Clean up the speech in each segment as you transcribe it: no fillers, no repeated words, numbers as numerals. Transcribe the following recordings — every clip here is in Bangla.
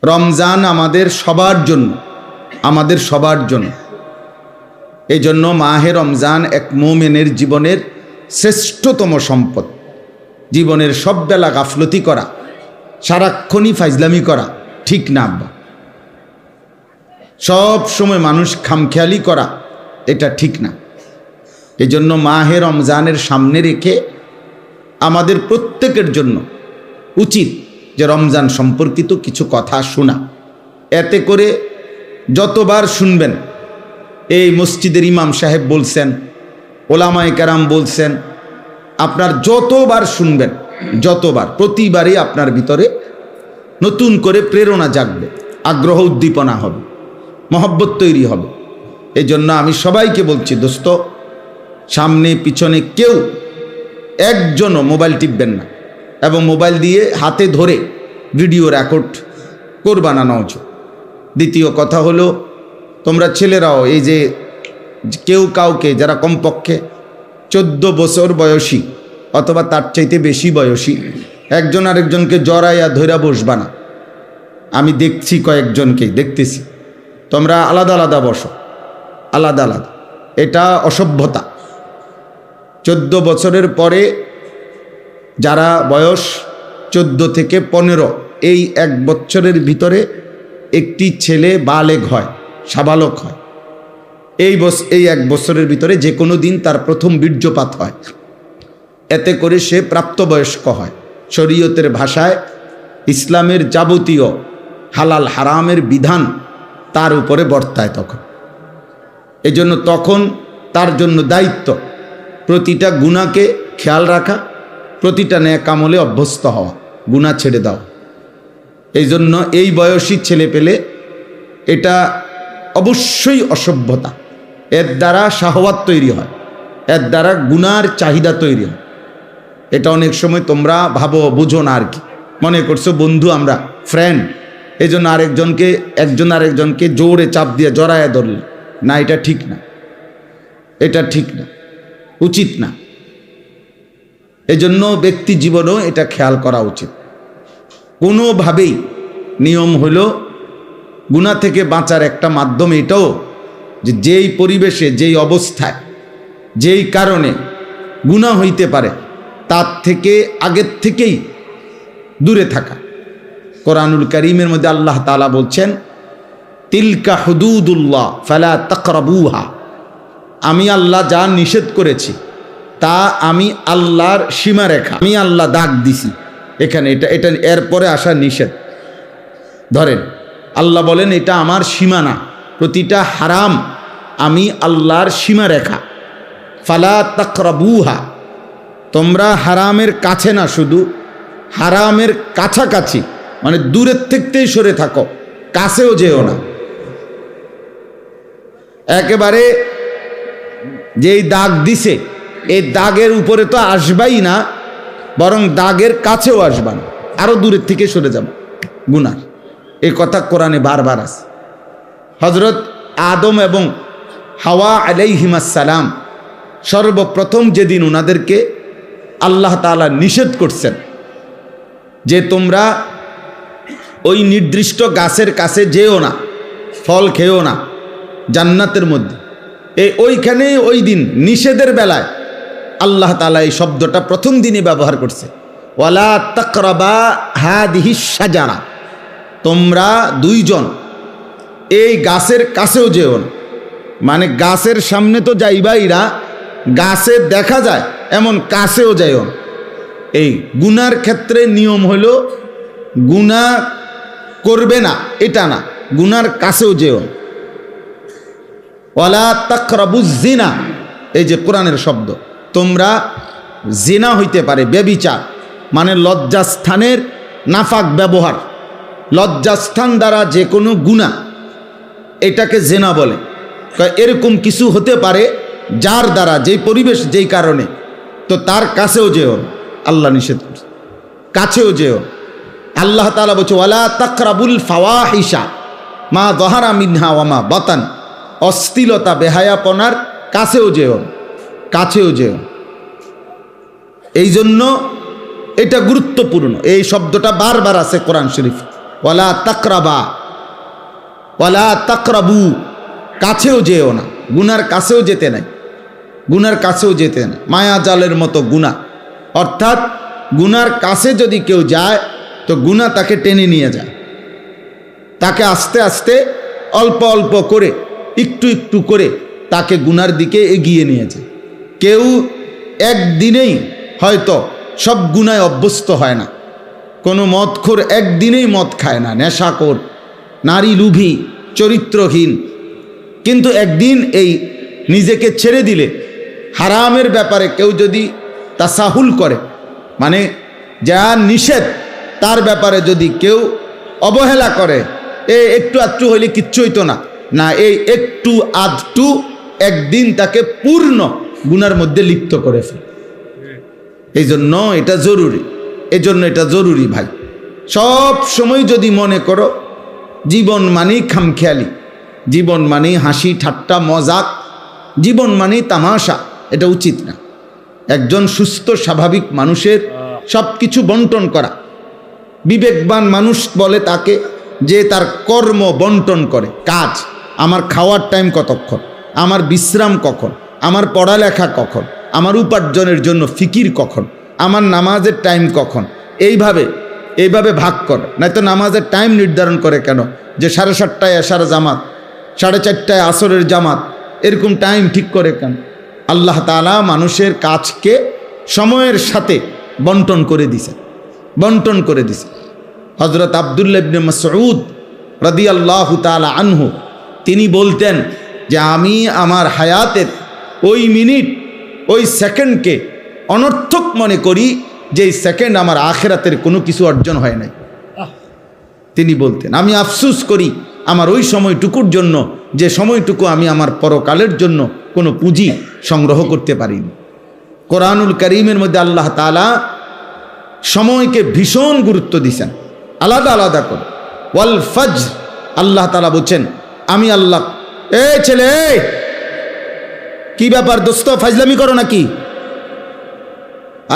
রমজান আমাদের সবার জন্য। এই জন্য মাহে রমজান এক মুমিনের জীবনের শ্রেষ্ঠতম সম্পদ। জীবনের সব বেলা গাফলতি করা, সারাক্ষণই ফাইজলামি করা ঠিক না আব্বা। সব সময় মানুষ খামখেয়ালি করা এটা ঠিক না। এই জন্য মাহে রমজানের সামনে রেখে আমাদের প্রত্যেকের জন্য উচিত যে রমজান সম্পর্কিত কিছু কথা শোনা। এতে করে যতবার শুনবেন, এই মসজিদের ইমাম সাহেব বলছেন, ওলামায়ে কেরাম বলছেন, আপনার যতবার শুনবেন, প্রতিবারই আপনার ভিতরে নতুন করে প্রেরণা জাগবে, আগ্রহ উদ্দীপনা হবে, মহব্বত তৈরি হবে। এই জন্য আমি সবাইকে বলছি, দোস্ত, সামনে পিছনে কেউ একজনও মোবাইল টিপবেন না, এবং মোবাইল দিয়ে হাতে ধরে ভিডিও রেকর্ড করবা না নওজো। দ্বিতীয় কথা হলো, তোমরা ছেলেরাও এই যে কেউ কাউকে যারা কমপক্ষে 14 বছর বয়সী অথবা তার চাইতে বেশি বয়সী, একজন আরেকজনকে জড়াইয়া ধইরা বসবা না। আমি দেখছি কয়েকজনকেই দেখতেছি, তোমরা আলাদা আলাদা বসো, আলাদা আলাদা। এটা অসভ্যতা। 14 বছরের পরে যারা বয়স 14 থেকে 15, এই 1 বছরের ভিতরে একটি ছেলে বালেগ হয়, সাবালক হয়। এই 1 বছরের ভিতরে যে কোনো দিন তার প্রথম বীর্যপাত হয়। এতে করে সে প্রাপ্তবয়স্ক হয়। শরীয়তের ভাষায় ইসলামের যাবতীয় হালাল হারামের বিধান তার উপরে বর্তায় তখন। এজন্য তখন তার জন্য দায়িত্ব প্রতিটা গুনাহকে খেয়াল রাখা, প্রতিটা নেক আমলে অভ্যস্ত হওয়া, গুনাহ ছেড়ে দাও। এই জন্য এই বয়সী ছেলে পেলে এটা অবশ্যই অসভ্যতা। এর দ্বারা শাহওয়াত তৈরি হয়, এর দ্বারা গুনার চাহিদা তৈরি হয়। এটা অনেক সময় তোমরা ভাবো, বুঝো না আর কি, মনে করছো বন্ধু, আমরা ফ্রেন্ড, এই জন্য একজন আরেকজনকে জোরে চাপ দিয়ে জড়ায় ধরল। না, এটা ঠিক না, এটা ঠিক না, উচিত না। এজন্য ব্যক্তি জীবনেও এটা খেয়াল করা উচিত। কোনোভাবেই নিয়ম হলো গুনাহ থেকে বাঁচার একটা মাধ্যম এটাও যে যেই পরিবেশে, যেই অবস্থায়, যেই কারণে গুনাহ হইতে পারে তার থেকে আগের থেকেই দূরে থাকা। কোরআনুল কারীমের মধ্যে আল্লাহ তাআলা বলছেন, তিলকা হুদুদুল্লাহ ফালা তাকরাবুহা। আমি আল্লাহ যা নিষেধ করেছি তা আমি আল্লাহর সীমারেখা, আমি আল্লাহ দাগ দিছি এখানে, এটা এরপরে আসা নিষেধ। ধরেন আল্লাহ বলেন এটা আমার সীমানা, প্রতিটা হারাম আমি আল্লাহর সীমারেখা। ফালা তাকরাবুহা, তোমরা হারামের কাছে না, শুধু হারামের কাছাকাছি, মানে দূরের থেকেই সরে থাকো, কাছেও যেও না। একেবারে যেই দাগ দিছে এই দাগের উপরে তো আসবাই না, বরং দাগের কাছেও আসবা না, আরো দূরের থেকে সরে যাব গুনার। এই কথা কোরআনে বারবার আছে। হযরত আদম এবং হাওয়া আলাইহিমাস সালাম সর্বপ্রথম যেদিন ওনাদেরকে আল্লাহ তাআলা নিষেধ করছেন যে তোমরা ওই নির্দিষ্ট গাছের কাছে যেও না, ফল খেও না জান্নাতের মধ্যে, ওইখানে ওই দিন নিষেধের বেলায় আল্লাহ তাআলা এই শব্দটা প্রথম দিনই ব্যবহার করছে, ওয়ালা তাকরাবা হাদিহিস শাজারা, তোমরা দুইজন এই গাছের কাছেও যেও না। মানে গাছের সামনে তো যাইবাই না, গাছে দেখা যায় এমন কাছেও যাইও না। এই গুনার ক্ষেত্রে নিয়ম হলো গুনাহ করবে না এটা না, গুনার কাছেও যেও না। ওয়ালা তাকরাবুজ জিনা, এই যে কোরআনের শব্দ, তোমরা জিনা হইতে পারে ব্যভিচার, মানে লজ্জাস্থানের নাফাক ব্যবহার, লজ্জাস্থান দ্বারা যে কোনো গুনাহ এটাকে জিনা বলে। এরকম কিছু হতে পারে যার দ্বারা, যেই পরিবেশ, যেই কারণে, তো তার কাছেও যেও না, আল্লাহ নিষেধ করছে, কাছেও যেও। আল্লাহ তাআলা বলছে ওয়ালা তাকরাবুল ফাওয়াহিশা মা যাহারা মিনহা ওয়া মা বাতান, অশ্লীলতা বেহায়াপনার কাছেও যেও, কাছেও যেও। এই জন্য এটা গুরুত্বপূর্ণ। এই শব্দটা বারবার আছে কোরআন শরীফ, ওয়ালা তাকরাবা, ওয়ালা তাকরাবু, কাছেও যেও না, গুনার কাছেও যেতে নাই, গুনার কাছেও যেতে না। মায়া জালের মতো গুনাহ, অর্থাৎ গুনার কাছে যদি কেউ যায় তো গুনাহ তাকে টেনে নিয়ে যায়, তাকে আস্তে আস্তে অল্প অল্প করে একটু একটু করে তাকে গুনার দিকে এগিয়ে নিয়ে যায়। কেউ একদিনেই হয়তো সব গুনায় অভ্যস্ত হয় না। কোনো মদখোর একদিনেই মদ খায় না, নেশাখোর, নারী লুভী, চরিত্রহীন, কিন্তু একদিন এই নিজেকে ছেড়ে দিলে হারামের ব্যাপারে কেউ যদি তাসাহুল করে, মানে যা নিষেধ তার ব্যাপারে যদি কেউ অবহেলা করে, একটু আধটু হইলে কিচ্ছু হইতো না, না এই একটু আধটু একদিন তাকে পূর্ণ গুনার মধ্যে লিপ্ত করে ফেলে। এই জন্য এটা জরুরি, এই জন্য এটা জরুরি ভাই। সব সময় যদি মনে করো জীবন মানেই খামখেয়ালি, জীবন মানেই হাসি ঠাট্টা মজাক, জীবন মানেই তামাশা, এটা উচিত না। একজন সুস্থ স্বাভাবিক মানুষের সব কিছু বন্টন করা। বিবেকবান মানুষ বলে তাকে যে তার কর্ম বন্টন করে, কাজ, আমার খাওয়ার টাইম কতক্ষণ, আমার বিশ্রাম কখন, আমার পড়ালেখা কখন, আমার উপার্জনের জন্য ফিকির কখন, আমার নামাজের টাইম কখন, এইভাবে ভাগ করে। নয়তো নামাজের টাইম নির্ধারণ করে কেন, যে 7:30টায় এশার জামাত, 4:30টায় আসরের জামাত, এরকম টাইম ঠিক করে কেন? আল্লাহ তাআলা মানুষের কাজকে সময়ের সাথে বন্টন করে দিছে, বন্টন করে দিছে। হযরত আব্দুল্লাহ ইবনে মাসউদ রাদিয়াল্লাহু তাআলা আনহু তিনি বলতেন যে আমি আমার হায়াতের ওই মিনিট, ওই সেকেন্ডকে অনর্থক মনে করি যে এই সেকেন্ড আমার আখিরাতের কোনো কিছু অর্জন হয় নাই। তিনি বলতেন আমি আফসোস করি আমার ওই সময়টুকুর জন্য, যে সময়টুকু আমি আমার পরকালের জন্য কোনো পুঁজি সংগ্রহ করতে পারিনি। কোরআনুল কারীমের মধ্যে আল্লাহ তাআলা সময়কে ভীষণ গুরুত্ব দিয়েছেন, আলাদা আলাদা করে। ওয়াল ফজর, আল্লাহ তাআলা বলছেন আমি আল্লাহ। এই ছেলে, কি ব্যাপার দোস্ত, ফাজলামি করো নাকি?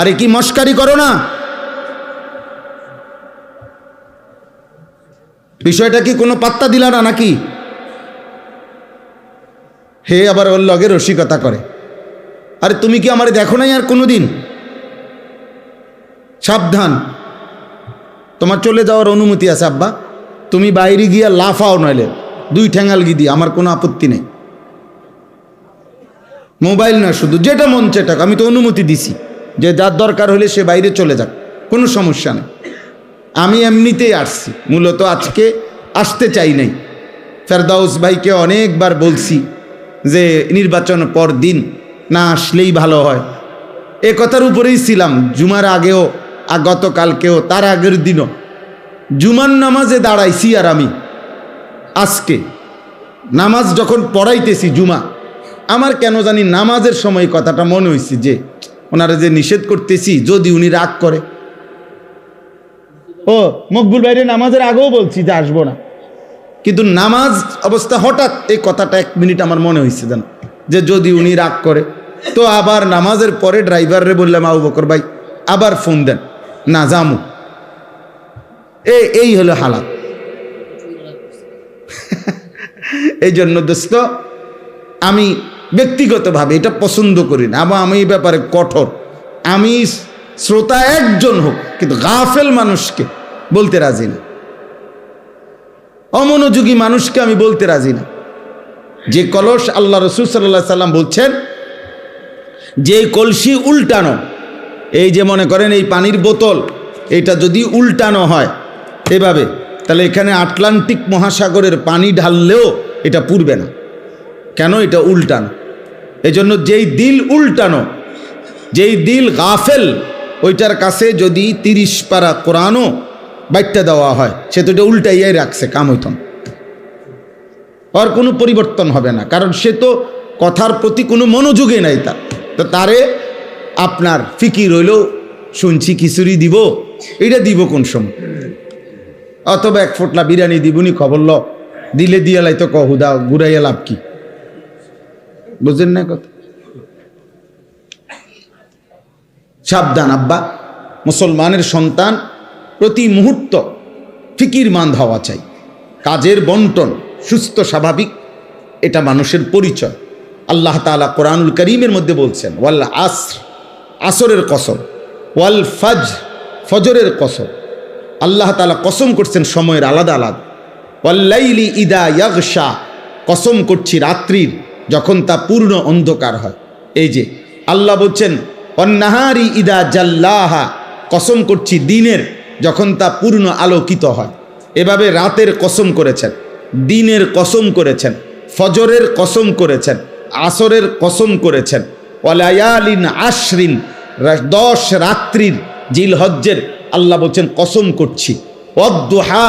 আরে কি মস্কারি করো না? বিষয়টা কি কোনো পাত্তা দিলা না নাকি? হে আবার ওর লগে রসিকতা করে। আরে তুমি কি আমারে দেখো নাই আর কোনোদিন? সাবধান, তোমার চলে যাওয়ার অনুমতি আছে আব্বা, তুমি বাইরে গিয়া লাফাও, নইলে 2 ঠ্যাঙ্গাল গি দিয়ে, আমার কোনো আপত্তি নেই। মোবাইল না, শুধু যেটা মন চেটাক, আমি তো অনুমতি দিছি যে যার দরকার হলে সে বাইরে চলে যাক, কোনো সমস্যা নেই। আমি এমনিতেই আসছি, মূলত আজকে আসতে চাই নাই। ফেরদাউস ভাইকে অনেকবার বলছি যে নির্বাচন পর দিন না আসলেই ভালো হয়, এ কথার উপরেই ছিলাম। জুমার আগেও, গতকালকেও, তার আগের দিনও জুমার নামাজে দাঁড়াইছি। আর আমি আজকে নামাজ যখন পড়াইতেছি জুমা, আমার কেন জানি নামাজের সময় কথাটা মনে হয়েছে যে ওনারা যে নিষেধ করতেছি, যদি উনি রাগ করে। ও মকবুল বাইরে নামাজের আগেও বলছি যে আসবো না, কিন্তু নামাজ অবস্থা হঠাৎ এই কথাটা 1 মিনিট আমার মনে হয়েছে যেন, যে যদি উনি রাগ করে। তো আবার নামাজের পরে ড্রাইভাররে বললাম আবু বকর ভাই আবার ফোন দেন, না জামু। এই হলো হালাত। এই জন্য দোস্ত আমি ব্যক্তিগতভাবে এটা পছন্দ করি না, আমি এই ব্যাপারে কঠোর। আমি শ্রোতা একজন হোক, কিন্তু গাফেল মানুষকে বলতে রাজি না, অমনোযোগী মানুষকে আমি বলতে রাজি না। যে কলস, আল্লাহ রাসূল সাল্লাল্লাহু আলাইহি সাল্লাম বলছেন যে কলসি উল্টানো, এই যে মনে করেন এই পানির বোতল, এটা যদি উল্টানো হয় এভাবে, তাহলে এখানে আটলান্টিক মহাসাগরের পানি ঢাললেও এটা পুড়বে না। কেন? এটা উল্টানো। এজন্য যেই দিল উল্টানো, যেই দিল গাফেল, ওইটার কাছে যদি 30 পারা কোরআনও বাইটটা দেওয়া হয়, সে তো এটা উল্টাইয়াই রাখছে, কাম হইতন, আর কোনো পরিবর্তন হবে না। কারণ সে তো কথার প্রতি কোনো মনোযোগই নাই তার। তো তারে আপনার ফিকির হইল শুনছি খিচুড়ি দিব, এটা দিব কোন সময়, অথবা 1 ফোঁটলা বিরিয়ানি দিবনি, খবর ল দিলে দিয়ে লাই তো কহুদা ঘুরাইয়া লাভ কি? বুঝলেন না কথা? সাবধান আব্বা, মুসলমানের সন্তান প্রতি মুহূর্ত ফিকিরমান্দ হওয়া চাই। কাজের বন্টন সুস্থ স্বাভাবিক, এটা মানুষের পরিচয়। আল্লাহ তাআলা কোরআনুল কারীমের মধ্যে বলছেন ওয়াল আসর, আসরের কসম, ওয়াল ফজর, ফজরের কসম। আল্লাহ তাআলা কসম করছেন সময়ের আলাদা আলাদা। ওয়াল লাইলি ইদা ইয়াগশা, কসম করছি রাত্রির যখন তা পূর্ণ অন্ধকার হয়। এই যে আল্লাহ বলছেন ওয়ান নাহারি ইদা জাল্লাহা, কসম করছি দিনের যখন তা পূর্ণ আলোকিত হয়। এভাবে রাতের কসম করেছেন, দিনের কসম করেছেন, ফজরের কসম করেছেন, আসরের কসম করেছেন। ওয়ালায়ালিন আশরিন, 10 রাত্রির জিলহজ্জের আল্লাহ বলছেন কসম করছি। ওয়াদ্দুহা,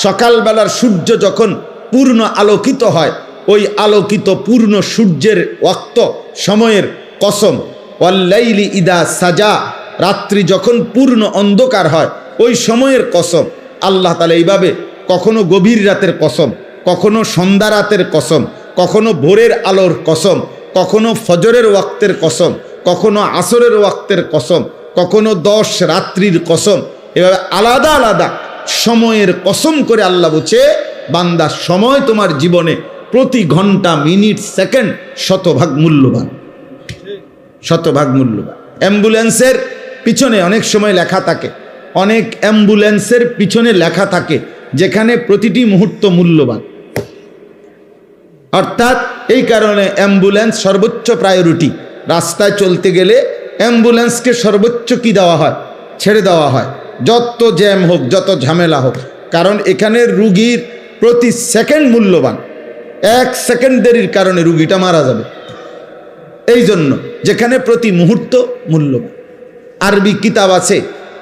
সকালবেলার সূর্য যখন পূর্ণ আলোকিত হয়, ওই আলোকিত পূর্ণ সূর্যের ওয়াক্ত সময়ের কসম। ওয়াল্লাইলি ইদা সাজা, রাত্রি যখন পূর্ণ অন্ধকার হয় ওই সময়ের কসম। আল্লাহ তাআলা এইভাবে কখনো গভীর রাতের কসম, কখনো সন্ধ্যা রাতের কসম, কখনো ভোরের আলোর কসম, কখনো ফজরের ওয়াক্তের কসম, কখনো আসরের ওয়াক্তের কসম, কখনো 10 রাত্রির কসম। এভাবে আলাদা আলাদা সময়ের কসম করে আল্লাহ বলছে বান্দা সময় তোমার জীবনে প্রতি ঘন্টা মিনিট সেকেন্ড শতভাগ মূল্যবান, শতভাগ মূল্যবান। অ্যাম্বুলেন্সের পিছনে অনেক সময় লেখা থাকে, অনেক অ্যাম্বুলেন্সের পিছনে লেখা থাকে যেখানে প্রতিটি মুহূর্ত মূল্যবান। অর্থাৎ এই কারণে অ্যাম্বুলেন্স সর্বোচ্চ প্রায়োরিটি। রাস্তায় চলতে গেলে অ্যাম্বুলেন্সকে সর্বোচ্চ কি দেওয়া হয়? ছেড়ে দেওয়া হয়, যত জ্যাম হোক, যত ঝামেলা হোক, কারণ এখানে রুগীর প্রতি সেকেন্ড মূল্যবান। 1 সেকেন্ড দেরির কারণে রুগীটা মারা যাবে। এই জন্য যেখানে প্রতি মুহূর্ত মূল্যবান। আরবি কিতাব আছে,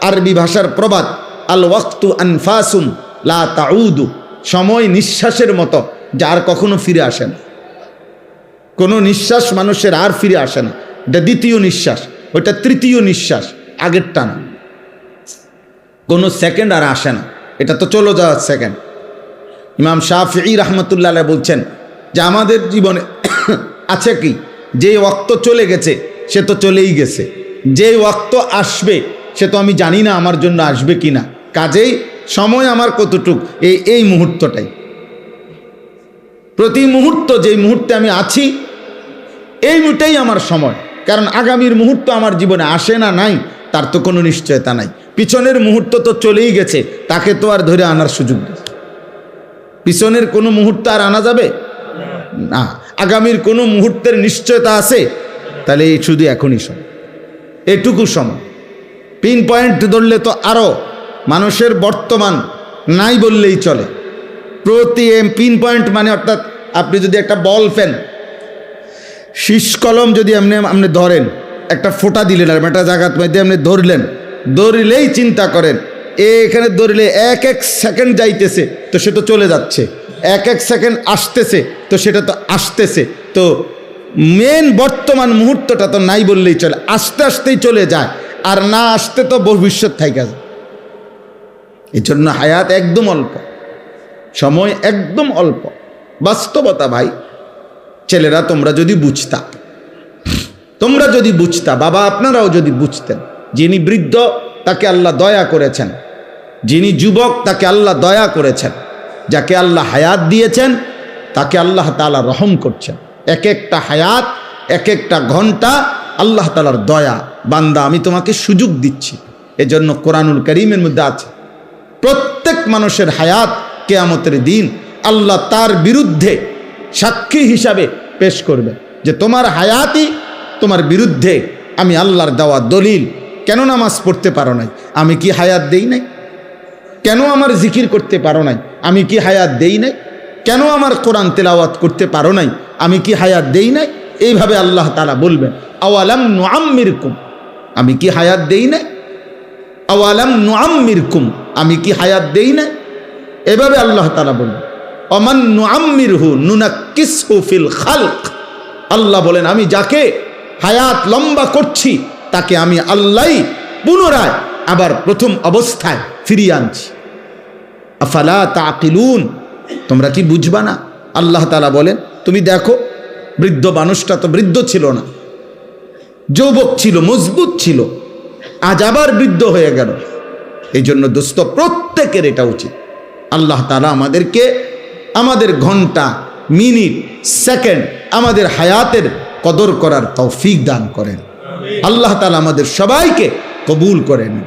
আরবি ভাষার প্রবাদ, আল ওয়াক্তু আনফাসুম লা তাউদু, সময় নিঃশ্বাসের মতো যার কখনো ফিরে আসে না। কোনো নিঃশ্বাস মানুষের আর ফিরে আসে না। এটা দ্বিতীয় নিঃশ্বাস, ওইটা তৃতীয় নিঃশ্বাস, আগেরটা না। কোনো সেকেন্ড আর আসে না, এটা তো চলে যাওয়ার সেকেন্ড। ইমাম শাফিঈ রাহমাতুল্লাহ আলাইহি বলছেন যে আমাদের জীবনে আছে কি, যে ওয়াক্ত চলে গেছে সে তো চলেই গেছে, যে ওয়াক্ত আসবে সে তো আমি জানি না আমার জন্য আসবে কি না। কাজেই সময় আমার কতটুক, এই মুহূর্তটাই, প্রতি মুহূর্ত যেই মুহূর্তে আমি আছি এই মুহূর্তেই আমার সময়। কারণ আগামীর মুহূর্ত আমার জীবনে আসে না নাই তার তো কোনো নিশ্চয়তা নাই। পিছনের মুহূর্ত তো চলেই গেছে, তাকে তো আর ধরে আনার সুযোগ নেই। পিছনের কোনো মুহূর্ত আর আনা যাবে না। আগামীর কোনো মুহূর্তের নিশ্চয়তা আছে? তাহলে এই শুধু এখনই সময়, এটুকু সময়। পিন পয়েন্ট ধরলে তো আরও, মানুষের বর্তমান নাই বললেই চলে। প্রতি পিন পয়েন্ট মানে অর্থাৎ আপনি যদি একটা বল পেন, শীষ কলম যদি আপনি ধরেন, একটা ফোঁটা দিলেন আর একটা জায়গার মধ্যে আপনি ধরলেন, ধরলেই চিন্তা করেন এখানে ধরলে 1 সেকেন্ড যাইতেছে তো সে তো চলে যাচ্ছে, 1 সেকেন্ড আসতেছে তো সেটা তো আসতেছে। তো মেন বর্তমান মুহূর্তটা তো নাই বললেই চলে, আস্তে আস্তেই চলে যায়, আর না আসতে তো ভবিষ্যৎ থাইকা যায়। এই জন্য হায়াত একদম অল্প, সময় একদম অল্প, বাস্তবতা ভাই। ছেলেরা তোমরা যদি বুঝতা, তোমরা যদি বুঝতা, বাবা আপনারাও যদি বুঝতেন, যিনি বৃদ্ধ তাকে আল্লাহ দয়া করেছেন, যিনি যুবক তাকে আল্লাহ দয়া করেছেন, যাকে আল্লাহ হায়াত দিয়েছেন তাকে আল্লাহ তাআলা রহম করছেন। এক একটা হায়াত, এক একটা ঘন্টা আল্লাহ তাআলার দয়া। বান্দা আমি তোমাকে সুযোগ দিচ্ছি। এজন্য কোরআনুল কারীমের মধ্যে আছে প্রত্যেক মানুষের হায়াত কিয়ামতের দিন আল্লাহ তার বিরুদ্ধে সাক্ষী হিসাবে পেশ করবে যে তোমার হায়াতই তোমার বিরুদ্ধে আমি আল্লাহর দেওয়া দলিল। কেন নামাজ পড়তে পারো নাই? আমি কি হায়াত দেই নাই? কেন আমার জিকির করতে পারো নাই? আমি কি হায়াত দেই নাই? কেন আমার কোরআন তেলাওয়াত করতে পারো নাই? আমি কি হায়াত দেই নাই? এইভাবে আল্লাহ তাআলা বলবেন আওয়ালাম নুআম্মিরকুম, আমি কি হায়াত দেই নাই? আওয়ালাম নুআম্মিরকুম, আমি কি হায়াত দেই নাই? এভাবে আল্লাহ তাআলা বলবেন অমান নুআম্মিরহু নুনাক্কিসহু ফিল খালক। আল্লাহ বলেন আমি যাকে হায়াত লম্বা করছি তাকে আমি আল্লাহ পুনরায় আবার প্রথম অবস্থায় ফিরিয়ে আনছি। আফালা তাকিলুন, তোমরা কি বুঝবা না? আল্লাহ তাআলা বলেন তুমি দেখো বৃদ্ধ মানুষটা তো বৃদ্ধ ছিল না, যুবক ছিল, মজবুত ছিল, আজ আবার বৃদ্ধ হয়ে গেল। এই জন্য দোস্ত প্রত্যেকের এটা উচিত, আল্লাহ তাআলা আমাদেরকে আমাদের ঘন্টা, মিনিট, সেকেন্ড, আমাদের হায়াতের কদর করার তৌফিক দান করেন। আল্লাহ তাআলা আমাদের সবাইকে কবুল করেন।